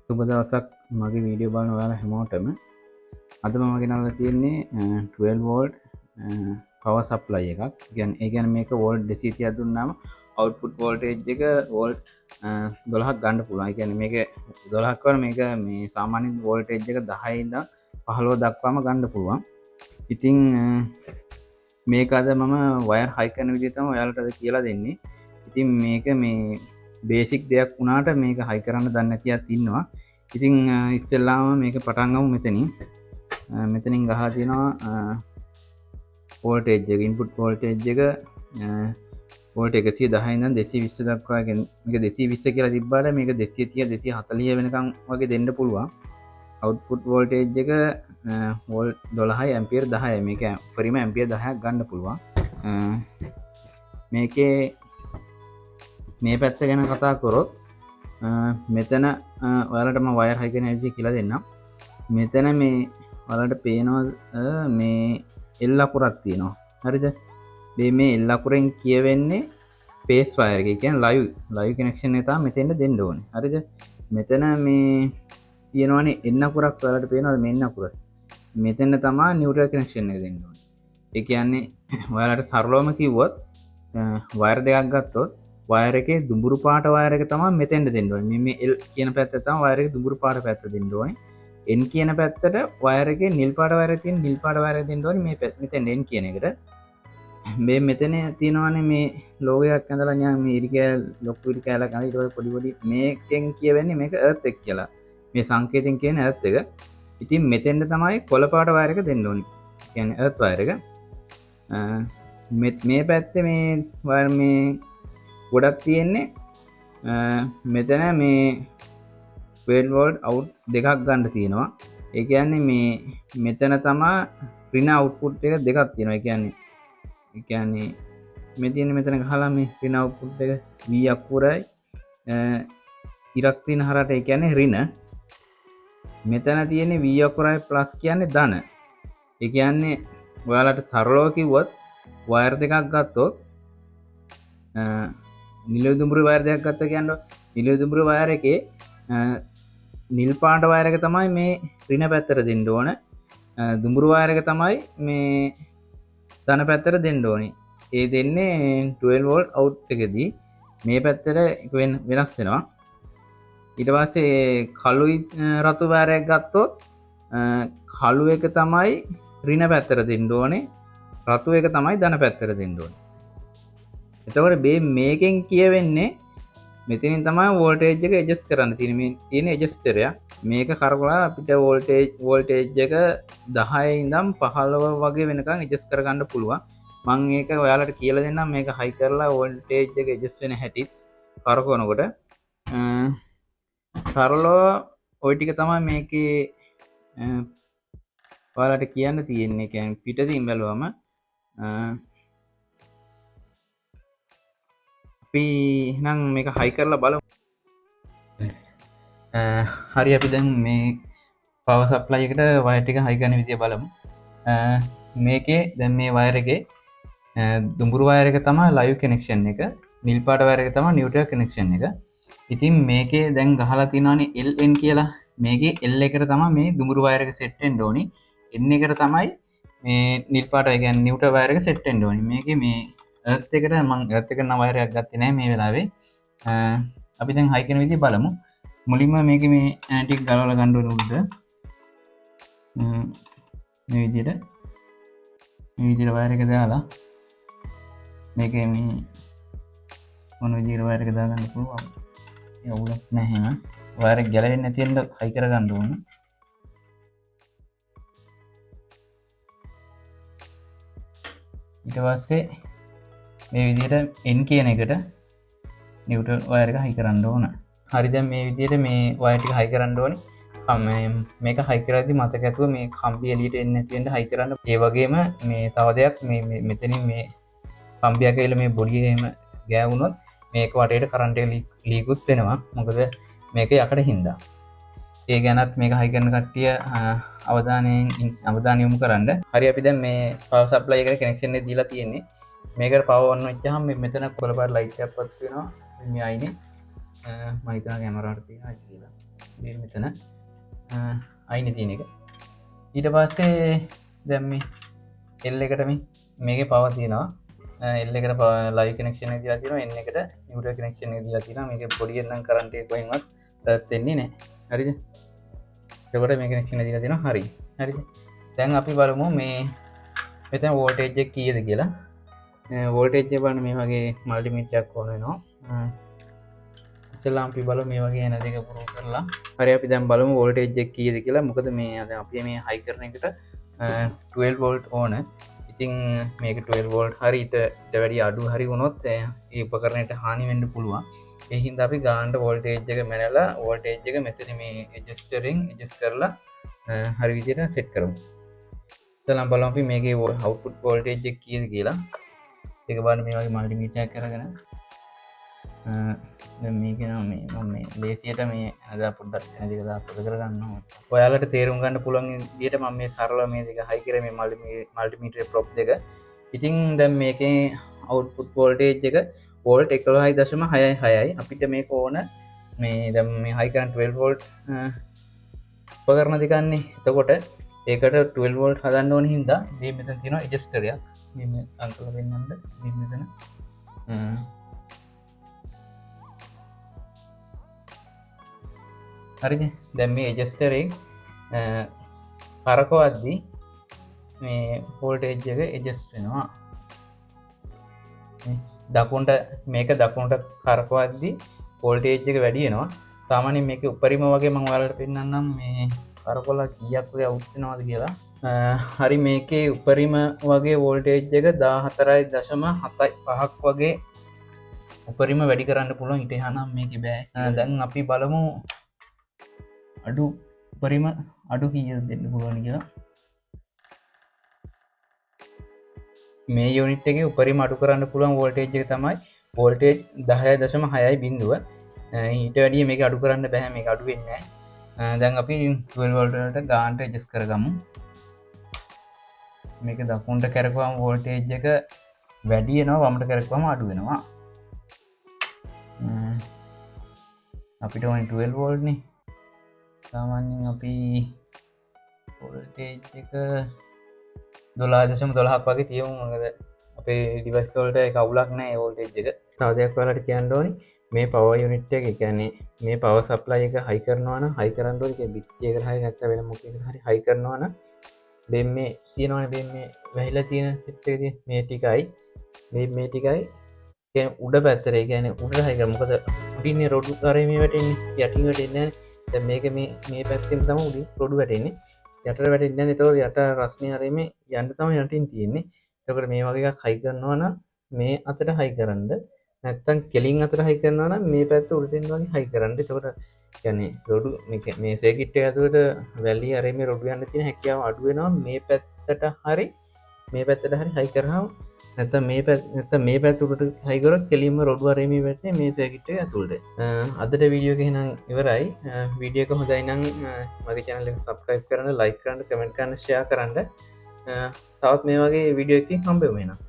සුබ දවසක් මගේ වීඩියෝ බලන ඔයාලා හැමෝටම. අද මම ගෙනල්ලා තියෙන්නේ 12 වෝල්ට් පවර් සප්ලයි එකක්. ඒ කියන්නේ මේක වෝල්ට් 230ක් දුන්නාම අවුට්පුට් වෝල්ටේජ් එක වෝල්ට් 12ක් ගන්න පුළුවන්. ඒ කියන්නේ මේක 12ක් වර මේක මේ සාමාන්‍ය වෝල්ටේජ් එක 10 ඉඳන් 15 දක්වාම ගන්න පුළුවන්. ඉතින් මේක අද මම වයර් හයි කරන විදිහ තමයි ඔයාලට අද කියලා දෙන්නේ. ඉතින් මේක මේ බේසික් දෙයක් වුණාට මේක හයි කරන්න දන්නේ නැතිවත් ඉන්නවා. ඉතින් ඉස්සෙල්ලාම මේක පටන් ගමු මෙතනින්. මෙතනින් ගහලා තියෙනවා වෝල්ටේජ් එක, ඉන්පුට් වෝල්ටේජ් එක වෝල්ට් 110 ඉඳන් 220 දක්වා. මේක 220 කියලා තිබ්බාට මේක 230 240 වෙනකම් වගේ දෙන්න පුළුවන්. අවුට්පුට් වෝල්ටේජ් එක වෝල්ට් 12යි ඇම්පියර් 10යි. මේක උපරිම ඇම්පියර් 10ක් ගන්න පුළුවන්. මේකේ මේ පැත්ත ගැන කතා කරොත් මෙතන ඔයාලට මම වයර් හයි කරන හැටි කියලා දෙන්නම්. මෙතන මේ ඔයාලට පේනවා මේ L අකුරක් තියෙනවා. හරිද? මේ L අකුරෙන් කියවෙන්නේ ස්පේස් වයර් එක. ඒ කියන්නේ ලයිව් කනෙක්ෂන් එක තමයි මෙතෙන්ද දෙන්න ඕනේ. හරිද? මෙතන මේ තියෙනවානේ N අකුරක් ඔයාලට පේනවද මේ N අකුර? මෙතන තමයි නියුට්‍රල් කනෙක්ෂන් එක දෙන්න ඕනේ. ඒ කියන්නේ ඔයාලට සරලවම කිව්වොත් වයර් දෙකක් ගත්තොත් වයර් එකේ දුඹුරු පාට වයර් එක තමයි මෙතෙන්ට දෙන්න ඕනේ. මේ L කියන පැත්ත තමයි වයර් එකේ දුඹුරු පාට පැත්ත දෙන්න ඕනේ. N කියන පැත්තට වයර් එකේ නිල් පාට වයර් එක තියෙන නිල් පාට වයර් එක දෙන්න ඕනේ මේ මෙතෙන් N කියන එකට. මේ මෙතන තියෙනවානේ මේ ලෝගයක් ඇඳලා න්යා මේ ඉරිකෑල් ලොකු ඉරිකෑලක් ඇඳලා ඊට පස්සේ පොඩි මේකෙන් කියවෙන්නේ මේක එර්ත් එක කියලා. මේ සංකේතයෙන් කියන්නේ එර්ත් එක. ඉතින් මෙතෙන්ට තමයි කොළ පාට වයර් එක දෙන්න ඕනේ. කියන්නේ එර්ත් වයර් එක. මේ පැත්තේ මේ වයර් මේ ගොඩක් තියෙන්නේ මෙතන මේ 12 වෝල්ට් අවුට් දෙකක් ගන්න තියෙනවා. ඒ කියන්නේ මේ මෙතන තමයි ඍණ අවුට්පුට් එක දෙකක් තියෙනවා. ඒ කියන්නේ මේ තියෙන මෙතන ගහලා මේ ඍණ අවුට්පුට් එක V අකුරයි ඉරක් තියෙන හරහට ඒ කියන්නේ ඍණ. මෙතන තියෙන්නේ V අකුරයි ප්ලස් කියන්නේ ධන. ඒ කියන්නේ ඔයාලට සරලව කිව්වොත් වයර් දෙකක් ගත්තොත් නිල දුඹුරු වයර් දෙකක් ගත්ත කියන්නේ නිල දුඹුරු වයර් එකේ නිල් පාට වයර් එක තමයි මේ ඍණ පැත්තට දෙන්න ඕන. දුඹුරු වයර් එක තමයි මේ ධන පැත්තට දෙන්න ඕනේ. ඒ දෙන්නේ 12 වෝල්ට් අවුට් එකදී මේ පැත්තට වෙනස් වෙනවා. ඊට පස්සේ කළුයි රතු වයර් එකක් ගත්තොත් කළු එක තමයි ඍණ පැත්තට දෙන්න ඕනේ. රතු එක තමයි ධන පැත්තට දෙන්න ඕනේ. එතකොට මේකෙන් කියවෙන්නේ මෙතනින් තමයි වෝල්ටේජ් එක ඇඩ්ජස්ට් කරන්න තියෙන්නේ. මේ තියෙන ඇඩ්ජස්ටර් එක. මේක කරකවලා අපිට වෝල්ටේජ් එක 10 ඉඳන් 15 වගේ වෙනකන් ඇඩ්ජස්ට් කරගන්න පුළුවන්. මම ඒක ඔයාලට කියලා දෙන්නම්. මේක හයි කරලා වෝල්ටේජ් එක ඇඩ්ජස්ට් වෙන හැටිත් කරකවනකොට සරලව ওই ටික තමයි මේකේ ඔයාලට කියන්න තියෙන්නේ. කියන්නේ පිටින් බැලුවම අපි එහෙනම් මේක හයි කරලා බලමු. හරි අපි දැන් මේ පවර් සප්ලයි එකට වයර් ටික හයි කරන විදිය බලමු. මේකේ දැන් මේ වයර් එකේ දුඹුරු වයර් එක තමයි ලයිව් කනෙක්ෂන් එක. නිල් පාට වයර් එක තමයි නියුට්‍රල් කනෙක්ෂන් එක. ඉතින් මේකේ දැන් ගහලා තියෙනවානේ LN කියලා. මේකේ L එකට තමයි මේ දුඹුරු වයර් එක සෙට් වෙන්න ඕනි. N එකට තමයි මේ නිල් පාට ඒ කියන්නේ නියුට්‍රල් වයර් එක සෙට් වෙන්න ඕනි. මේකේ මේ එර්ත් එකට මම එර්ත් එකට නම් වයර් එකක් ගත්තේ නැහැ මේ වෙලාවේ. අපි දැන් හයි කරන විදිහ බලමු. මුලින්ම මේකේ මේ ඇන්ටික් ගලවලා ගන්න ඕනේ උඩ. මේ විදිහට වයර් එක දාලා මේකේ මේ මොන විදිහට වයර් එක දාගන්න පුළුවන්. ඒ අවුලක් නැහැ නේද? වයර් එක ගැලවෙන්නේ නැති වෙන්න හයි කර ගන්න ඕනේ. ඊට පස්සේ මේ විදිහට N කියන එකට නියුට්‍රල් වයර් එක හයි කරන්න ඕන. හරි දැන් මේ විදිහට මේ වයර් ටික හයි කරන්න ඕනේ. මේක හයි කරද්දි මතක ඇතුව මේ කම්බිය එළියට එන්නේ නැති වෙන්න හයි කරන්න. ඒ වගේම මේ තව දෙයක් මේ මෙතනින් මේ කම්බියක් ඇවිල්ලා මේ බොඩිය එහෙම ගෑවුනොත් මේක වටේට කරන්ට් එක ලීකුත් වෙනවා. මොකද මේක යකඩ හින්දා. ඒ ගැනත් මේක හයි කරන කට්ටිය අවධානය යොමු කරන්න. හරි අපි දැන් මේ පවර් සප්ලයි එකට කනෙක්ෂන් එක දීලා තියෙන්නේ. මේකට පවර් ඔන් වෙච්චාම මෙතන කොළ පාට ලයිට් එකක් පත් වෙනවා. මේ අයිනේ මම හිතනවා කැමරාවට තියෙනවා කියලා. බීම් මෙතන අයින තියෙන එක. ඊට පස්සේ දැන් මේ L එකට මේකේ පවර් තියෙනවා. L එකට ලයිව් කනෙක්ෂන් එක දීලා තියෙනවා. N එකට නියුට්‍රල් කනෙක්ෂන් එක දීලා තියෙනවා. මේකේ පොඩියෙන් නම් කරන්ට් එක කොහෙන්වත් රත් වෙන්නේ නැහැ. හරිද? එතකොට මේ කනෙක්ෂන් එක දීලා තියෙනවා. හරි. හරිද? දැන් අපි බලමු මේ මෙතන වෝල්ටේජ් එක කීයද කියලා. වෝල්ටේජ් එක බලන්න මේ වගේ මල්ටිමීටර් එකක් ඕන වෙනවා. ඉස්සෙල්ලාම අපි බලමු මේ වගේ එන දෙක පුරුදු කරලා. හරි අපි දැන් බලමු වෝල්ටේජ් එක කීයද කියලා. මොකද මේ අද අපි මේ හයි කරන එකට 12 වෝල්ට් ඕන. ඉතින් මේක 12 වෝල්ට් හරි ඊට වැඩි අඩු හරි වුණොත් ඒ උපකරණයට හානි වෙන්න පුළුවන්. ඒ හින්දා අපි ගානට වෝල්ටේජ් එක මැනලා වෝල්ටේජ් එක මෙතන මේ ඇඩ්ජස්ටරින් ඇඩ්ජස්ට් කරලා හරි විදිහට සෙට් කරමු. ඉතින් බලමු අපි මේකේ අවුට්පුට් වෝල්ටේජ් එක කීයද කියලා. ඒක බලන්න මේ වගේ මල්ටිමීටර් එකක් අරගෙන දැන් මේක නම් මේ මම මේ ලේසියට මේ අද පොඩ්ඩක් එන දෙක දාපොත කරගන්න ඕනේ. ඔයාලට තේරුම් ගන්න පුළුවන් විදිහට මම මේ සරල මේ දෙක හයි කරේ මේ මල්ටිමීටර් ප්‍රොප් දෙක. ඉතින් දැන් මේකේ අවුට්පුට් වෝල්ටේජ් එක වෝල්ට් 11.66යි. අපිට මේක ඕන මේ දැන් මේ හයි කරන 12 වෝල්ට් උපකරණ දෙකන්නේ. එතකොට ඒකට 12 වෝල්ට් හදන්න ඕන හින්දා මේ මෙතන තියෙනවා ඇඩ්ජස්ටර් එකක්. මේ අංකල වෙන්නන්න මේ මෙතන හරිද? දැන් මේ ඇඩ්ජස්ටර් එක කරකවද්දි මේ වෝල්ටේජ් එක ඇඩ්ජස්ට් වෙනවා. දකුණට මේක දකුණට කරකවද්දි වෝල්ටේජ් එක වැඩි වෙනවා. සාමාන්‍යයෙන් මේකේ උඩරිම වගේ මම ඔයාලට පෙන්නන්නම් මේ කරකවලා කීයක් වගේ අවුට් වෙනවද කියලා. හරි මේකේ උඩරිම වගේ වෝල්ටේජ් එක 14.75ක් වගේ උඩරිම වැඩි කරන්න පුළුවන්. ඊට එහානම් මේකේ බෑ. දැන් අපි බලමු අඩු උඩරිම අඩු කීයද දෙන්න පුළුවන් කියලා. මේ යුනිට් එකේ උඩරිම අඩු කරන්න පුළුවන් වෝල්ටේජ් එක තමයි වෝල්ටේජ් 10.6යි බිඳුව. ඊට වැඩිය මේක අඩු කරන්න බෑ. මේක අඩු වෙන්නේ නැහැ. දැන් අපි 12 වෝල්ට් වලට ගානට ඇඩ්ජස්ට් කරගමු. මේක දකුණට කරකවම වෝල්ටේජ් එක වැඩි වෙනවා, වමට කරකවම අඩු වෙනවා. අපිට ඕනේ 12 වෝල්ට් නේ. සාමාන්‍යයෙන් අපි වෝල්ටේජ් එක 12.12ක් වගේ තියමු. මොකද අපේ ඩිවයිස් වලට ඒක අවුලක් නැහැ ඒ වෝල්ටේජ් එක. තව දෙයක් ඔයාලට කියන්න ඕනේ මේ පවර් යුනිට් එක, ඒ කියන්නේ මේ පවර් සප්ලයි එක හයි කරනවා නම් හයි කරන්න ඕනේ. ඒ බිත්තියකට හරි නැත්නම් වෙන මොකෙකට හරි හයි කරනවා නම් බෙන් මේ තියෙනවනේ බෙන් මේ වැහිලා තියෙන සෙට් එකේ මේ ටිකයි මේ ටිකයි කියන්නේ උඩ පැත්තට, ඒ කියන්නේ උඩට හයි කරා. මොකද උඩින්නේ රොඩු කරේ මේ වැටෙන්නේ, යටින් වැටෙන්නේ නැහැ. දැන් මේක මේ පැත්තෙන් තමයි උඩින් රොඩු වැටෙන්නේ. යටට වැටෙන්නේ නැහැ. ඒතකොට යට රස්නේ හරි මේ යන්න තමයි යටින් තියෙන්නේ. ඒතකොට මේ වගේ එකක් හයි කරනවා නම් මේ අතට හයි කරන්න. නැත්තම් කෙලින් අතට හයි කරනවා නම් මේ පැත්ත උඩින් වගේ හයි කරන්න. ඒතකොට කියන්නේ රොඩු මේ සර්කිට් එක ඇතුළට වැලි හරි මේ රොඩු යන්න තියෙන හැකියාව අඩු වෙනවා. මේ පැත්තට හරි මේ පැත්තට හරි හයි කරාම නැත්තම් මේ පැත්ත උඩට හයි කරොත් කෙලින්ම රොඩු හරි මේ වැටෙන්නේ මේ සර්කිට් එක ඇතුළට. අදට වීඩියෝ එක එහෙනම් ඉවරයි. වීඩියෝ එක හොඳයි නම් මගේ channel එක subscribe කරන්න, like කරන්න, comment කරන්න, share කරන්න. තවත් මේ වගේ වීඩියෝ එකකින් හම්බෙමු එහෙනම්.